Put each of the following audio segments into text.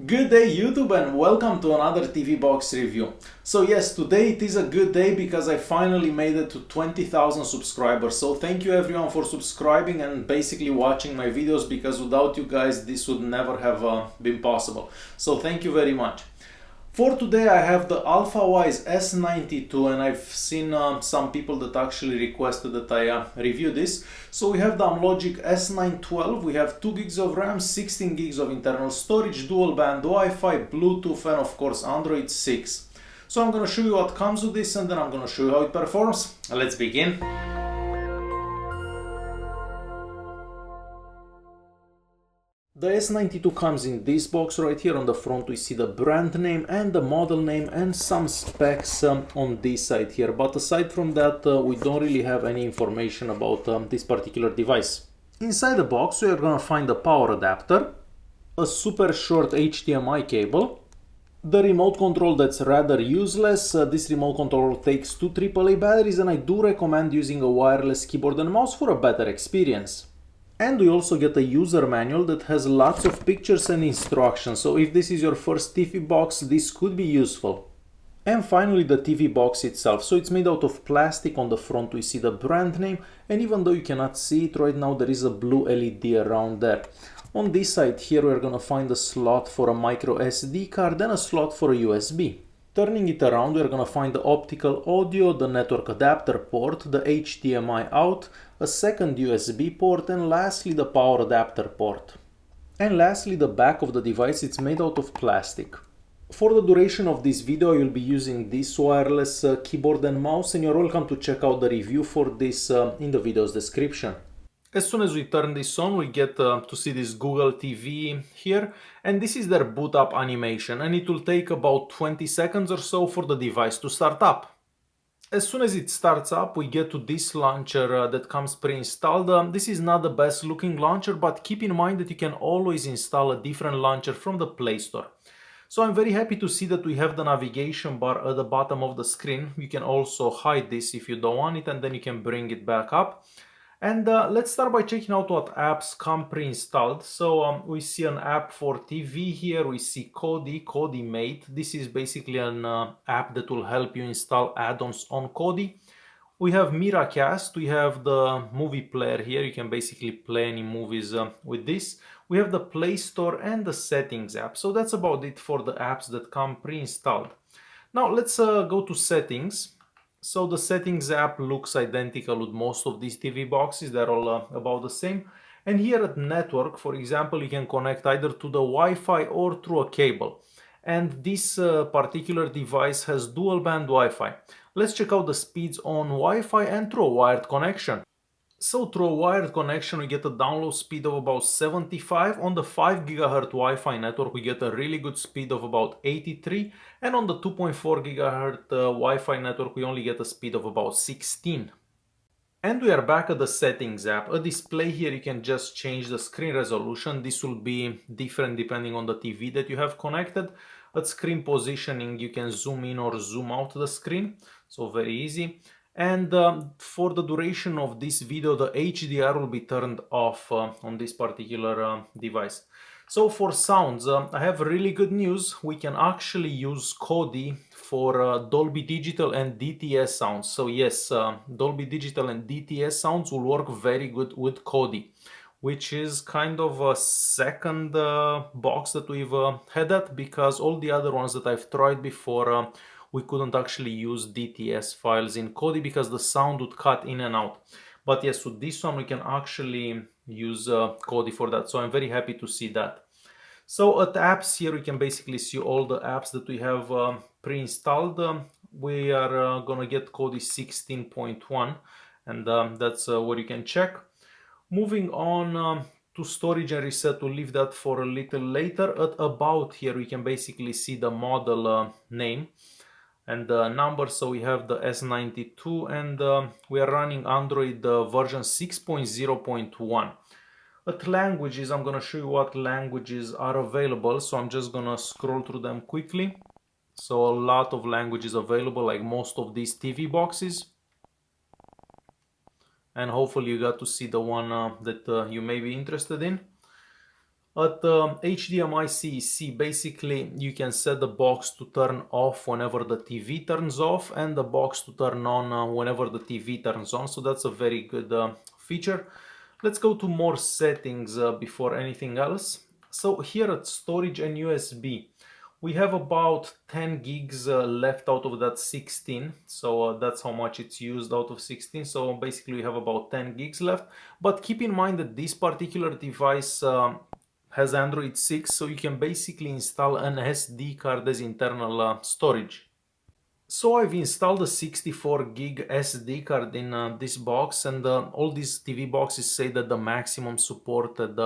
Good day YouTube and welcome to another TV box review. So yes, today it is a good day because I finally made it to 20,000 subscribers. So thank you everyone for subscribing and basically watching my videos, because without you guys this would never have been possible. So thank you very much. For today I have the Alfawise S92 and I've seen some people that actually requested that I review this. So we have the Amlogic S912, we have 2 gigs of RAM, 16 gigs of internal storage, dual band Wi-Fi, Bluetooth and of course Android 6. So I'm gonna show you what comes with this and then I'm gonna show you how it performs. Let's begin. The S92 comes in this box right here. On the front we see the brand name and the model name and some specs on this side here. But aside from that, we don't really have any information about this particular device. Inside the box we are gonna find the power adapter, a super short HDMI cable, the remote control that's rather useless. This remote control takes 2 AAA batteries and I do recommend using a wireless keyboard and mouse for a better experience. And we also get a user manual that has lots of pictures and instructions, so if this is your first TV box, this could be useful. And finally the TV box itself. So it's made out of plastic. On the front we see the brand name, and even though you cannot see it right now, there is a blue LED around there. On this side here we're gonna find a slot for a micro SD card and a slot for a USB. Turning it around, we're gonna find the optical audio, the network adapter port, the HDMI out, a second USB port, and lastly the power adapter port. And lastly the back of the device, it's made out of plastic. For the duration of this video I will be using this wireless keyboard and mouse, and you're welcome to check out the review for this in the video's description. As soon as we turn this on, we get to see this Google TV here, and this is their boot up animation, and it will take about 20 seconds or so for the device to start up. As soon as it starts up, we get to this launcher that comes pre-installed. This is not the best looking launcher, but keep in mind that you can always install a different launcher from the Play Store. So I'm very happy to see that we have the navigation bar at the bottom of the screen. You can also hide this if you don't want it, and then you can bring it back up. And let's start by checking out what apps come pre-installed. So we see an app for TV here. We see Kodi Mate. This is basically an app that will help you install add-ons on Kodi. We have Miracast. We have the movie player here. You can basically play any movies with this. We have the Play Store and the Settings app. So that's about it for the apps that come pre-installed. Now let's go to Settings. So the Settings app looks identical with most of these TV boxes. They're all about the same. And here at Network, for example, you can connect either to the Wi-Fi or through a cable. And this particular device has dual band Wi-Fi. Let's check out the speeds on Wi-Fi and through a wired connection. So through a wired connection we get a download speed of about 75. On the 5 GHz Wi-Fi network we get a really good speed of about 83, and on the 2.4 GHz Wi-Fi network we only get a speed of about 16. And we are back at the Settings app. A display here, you can just change the screen resolution. This will be different depending on the TV that you have connected. At screen positioning you can zoom in or zoom out the screen, so very easy. And for the duration of this video, the HDR will be turned off on this particular device. So for sounds, I have really good news. We can actually use Kodi for Dolby Digital and DTS sounds. So yes, Dolby Digital and DTS sounds will work very good with Kodi, which is kind of a second box that we've had that, because all the other ones that I've tried before, we couldn't actually use DTS files in Kodi because the sound would cut in and out. But yes, with this one we can actually use Kodi for that, so I'm very happy to see that. So at apps here we can basically see all the apps that we have pre-installed. We are gonna get Kodi 16.1, and that's what you can check. Moving on to storage and reset, we'll leave that for a little later. At about here we can basically see the model name and the number. So we have the S92 and we are running Android version 6.0.1. At languages, I'm gonna show you what languages are available. So I'm just gonna scroll through them quickly. So a lot of languages available, like most of these TV boxes. And hopefully you got to see the one that you may be interested in. At HDMI CEC, basically you can set the box to turn off whenever the TV turns off and the box to turn on whenever the TV turns on. So that's a very good feature. Let's go to more settings before anything else. So here at storage and USB, we have about 10 gigs left out of that 16. So that's how much it's used out of 16. So basically we have about 10 gigs left. But keep in mind that this particular device has Android 6, so you can basically install an SD card as internal storage. So I've installed a 64 gig SD card in this box, and all these TV boxes say that the maximum supported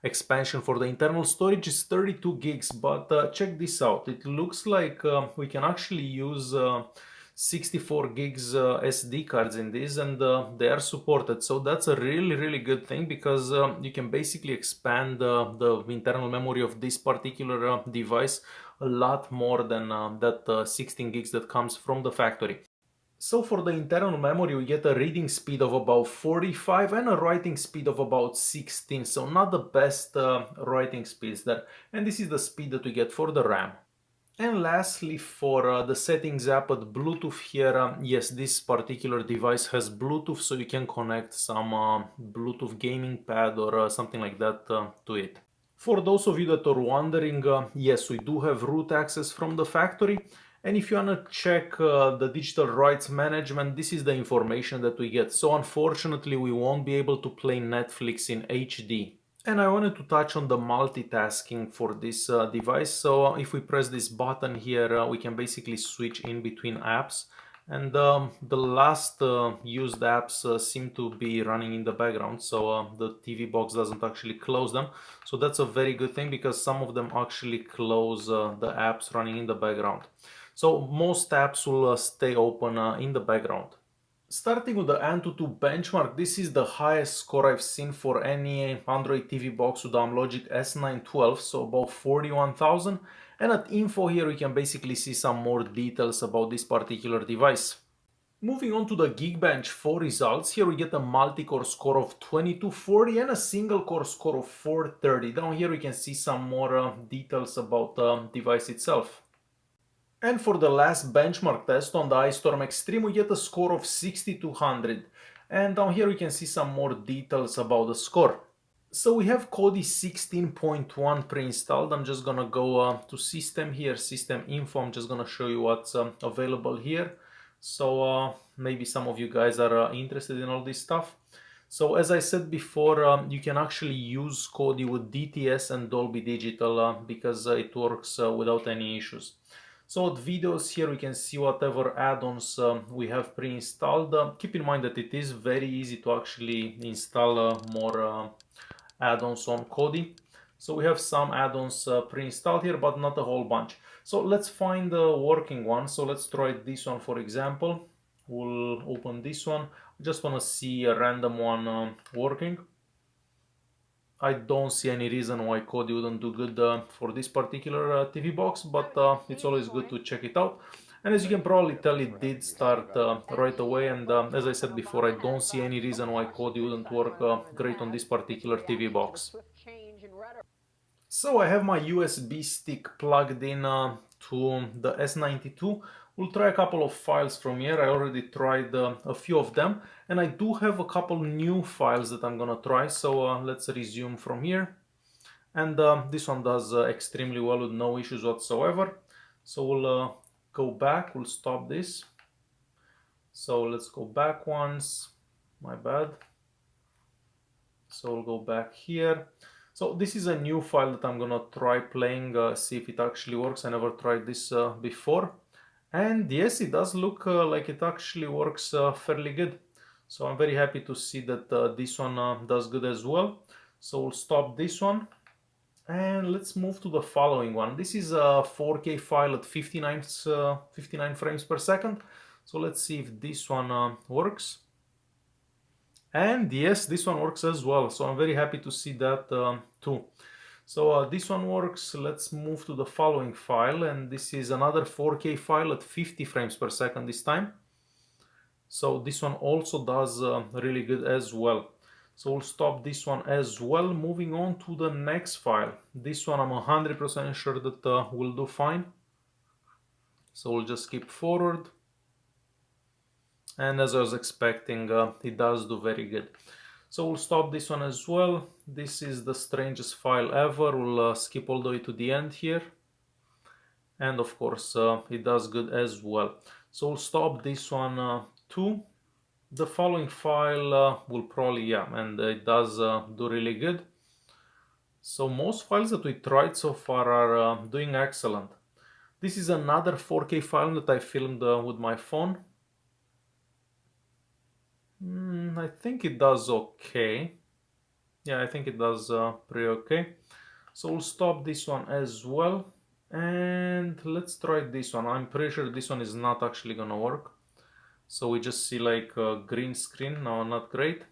expansion for the internal storage is 32 gigs, but check this out. It looks like we can actually use 64 gigs SD cards in this, and they are supported. So that's a really good thing, because you can basically expand the internal memory of this particular device a lot more than that 16 gigs that comes from the factory. So for the internal memory, we get a reading speed of about 45 and a writing speed of about 16. So not the best writing speeds there. And this is the speed that we get for the RAM. And lastly, for the settings app at Bluetooth here, yes, this particular device has Bluetooth, so you can connect some Bluetooth gaming pad or something like that to it. For those of you that are wondering, yes, we do have root access from the factory. And if you want to check the digital rights management, this is the information that we get. So unfortunately, we won't be able to play Netflix in HD. And I wanted to touch on the multitasking for this device. So if we press this button here, we can basically switch in between apps. And the last used apps seem to be running in the background, so the TV box doesn't actually close them. So that's a very good thing, because some of them actually close the apps running in the background. So most apps will stay open in the background. Starting with the Antutu benchmark, this is the highest score I've seen for any Android TV box with the Amlogic S912, so about 41,000. And at info here we can basically see some more details about this particular device. Moving on to the Geekbench 4 results, here we get a multi-core score of 2240 and a single core score of 430. Down here we can see some more details about the device itself. And for the last benchmark test on the iStorm Extreme, we get a score of 6200. And down here we can see some more details about the score. So we have Kodi 16.1 pre-installed. I'm just gonna go to system here, system info. I'm just gonna show you what's available here. So maybe some of you guys are interested in all this stuff. So as I said before, you can actually use Kodi with DTS and Dolby Digital because it works without any issues. So at videos here we can see whatever add-ons we have pre-installed. Keep in mind that it is very easy to actually install more add-ons on Kodi. So we have some add-ons pre-installed here, but not a whole bunch. So let's find the working one. So let's try this one, for example. We'll open this one. I just want to see a random one working. I don't see any reason why Kodi wouldn't do good for this particular TV box, but it's always good to check it out. And as you can probably tell, it did start right away, and as I said before, I don't see any reason why Kodi wouldn't work great on this particular TV box. So I have my USB stick plugged in to the S92. We'll try a couple of files from here. I already tried a few of them, and I do have a couple new files that I'm gonna try. So let's resume from here. And this one does extremely well with no issues whatsoever. So we'll go back, we'll stop this. So let's go back once, my bad. So we'll go back here. So this is a new file that I'm gonna try playing, see if it actually works. I never tried this before. And yes, it does look like it actually works fairly good. So I'm very happy to see that this one does good as well. So we'll stop this one. And let's move to the following one. This is a 4K file at 59 frames per second. So let's see if this one works. And yes, this one works as well. So I'm very happy to see that too. So this one works. Let's move to the following file. And this is another 4K file at 50 frames per second this time. So this one also does really good as well. So we'll stop this one as well. Moving on to the next file. This one I'm 100% sure that will do fine. So we'll just skip forward. And as I was expecting, it does do very good. So we'll stop this one as well. This is the strangest file ever. We'll skip all the way to the end here. And of course, it does good as well. So we'll stop this one too. The following file will probably, and it does do really good. So most files that we tried so far are doing excellent. This is another 4K file that I filmed with my phone. I think it does okay. Yeah, I think it does pretty okay. So we'll stop this one as well. And let's try this one. I'm pretty sure this one is not actually gonna work. So we just see like a green screen. No, not great.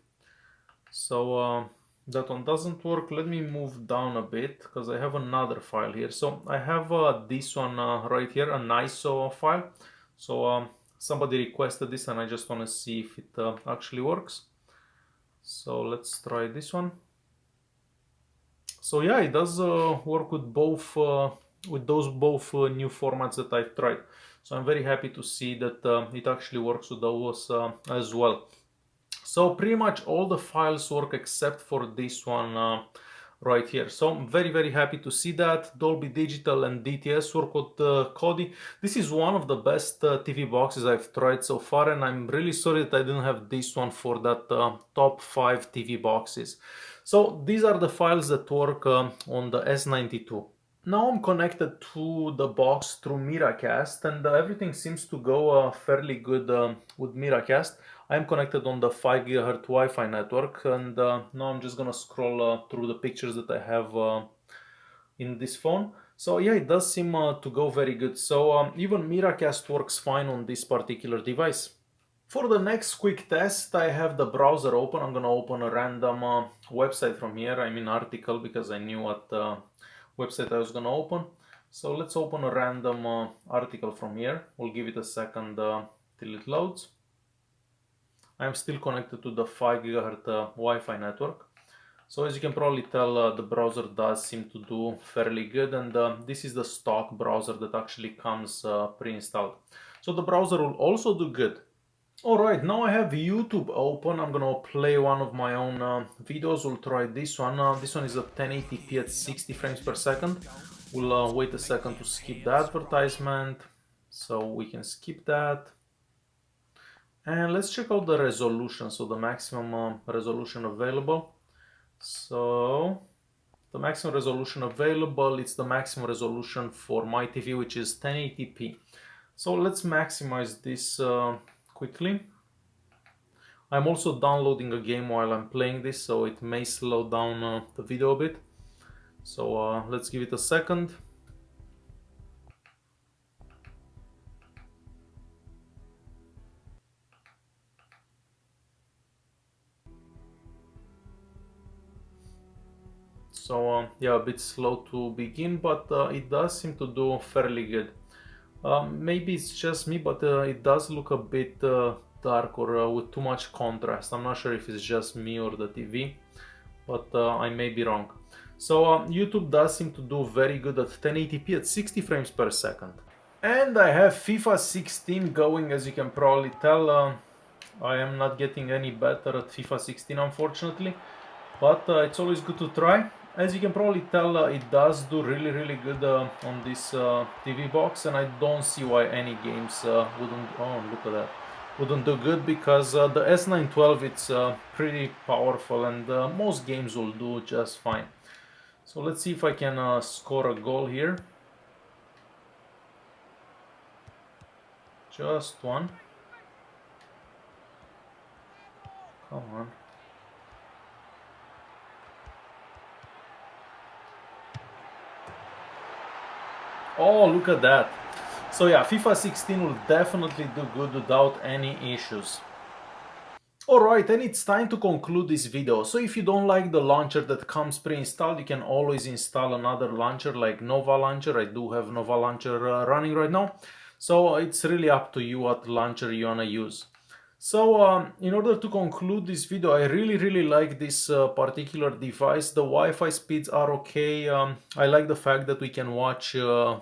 So that one doesn't work. Let me move down a bit because I have another file here. So I have this one right here, an ISO file. So somebody requested this and I just want to see if it actually works. So let's try this one. So yeah, it does work with both with those new formats that I've tried. So I'm very happy to see that it actually works with those as well. So pretty much all the files work except for this one right here. So I'm very happy to see that. Dolby Digital and DTS work with Kodi. This is one of the best TV boxes I've tried so far, and I'm really sorry that I didn't have this one for that top 5 TV boxes. So these are the files that work on the S92. Now I'm connected to the box through Miracast, and everything seems to go fairly good with Miracast. I'm connected on the 5 GHz Wi-Fi network, and now I'm just gonna scroll through the pictures that I have in this phone. So yeah, it does seem to go very good. So even Miracast works fine on this particular device. For the next quick test, I have the browser open. I'm gonna open a random website from here. I mean article, because I knew what website I was gonna open. So let's open a random article from here. We'll give it a second till it loads. I'm still connected to the 5 GHz Wi-Fi network. So as you can probably tell, the browser does seem to do fairly good, and this is the stock browser that actually comes pre-installed. So the browser will also do good. Alright, now I have YouTube open. I'm gonna play one of my own videos. We'll try this one. This one is a 1080p at 60 frames per second. We'll wait a second to skip the advertisement, so we can skip that. And let's check out the resolution, so the maximum resolution available. So the maximum resolution available, it's the maximum resolution for my TV, which is 1080p. So let's maximize this quickly. I'm also downloading a game while I'm playing this, so it may slow down the video a bit. So let's give it a second. So yeah, a bit slow to begin, but it does seem to do fairly good. Maybe it's just me, but it does look a bit dark or with too much contrast. I'm not sure if it's just me or the TV, but I may be wrong. So YouTube does seem to do very good at 1080p at 60 frames per second. And I have FIFA 16 going, as you can probably tell. I am not getting any better at FIFA 16, unfortunately, but it's always good to try. As you can probably tell, it does do really good on this TV box, and I don't see why any games wouldn't. Oh, look at that! Wouldn't do good, because the S912, it's pretty powerful, and most games will do just fine. So let's see if I can score a goal here. Just one. Come on. Oh, look at that. So yeah, FIFA 16 will definitely do good without any issues. Alright, and it's time to conclude this video. So if you don't like the launcher that comes pre-installed, you can always install another launcher like Nova Launcher. I do have Nova Launcher running right now. So it's really up to you what launcher you wanna use. So in order to conclude this video, I really like this particular device. The Wi-Fi speeds are okay. I like the fact that we can watch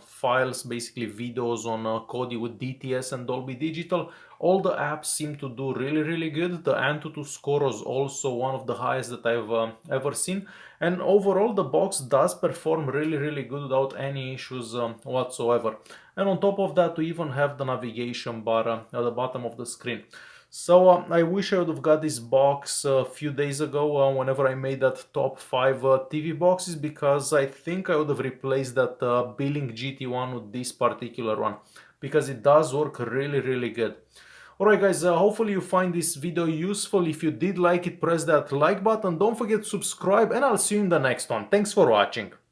files, basically videos on Kodi with DTS and Dolby Digital. All the apps seem to do really good. The Antutu score was also one of the highest that I've ever seen. And overall, the box does perform really good without any issues whatsoever. And on top of that, we even have the navigation bar at the bottom of the screen. So I wish I would have got this box a few days ago whenever I made that top 5 TV boxes, because I think I would have replaced that Billing GT1 with this particular one, because it does work really good. Alright guys, hopefully you find this video useful. If you did like it, press that like button. Don't forget to subscribe, and I'll see you in the next one. Thanks for watching.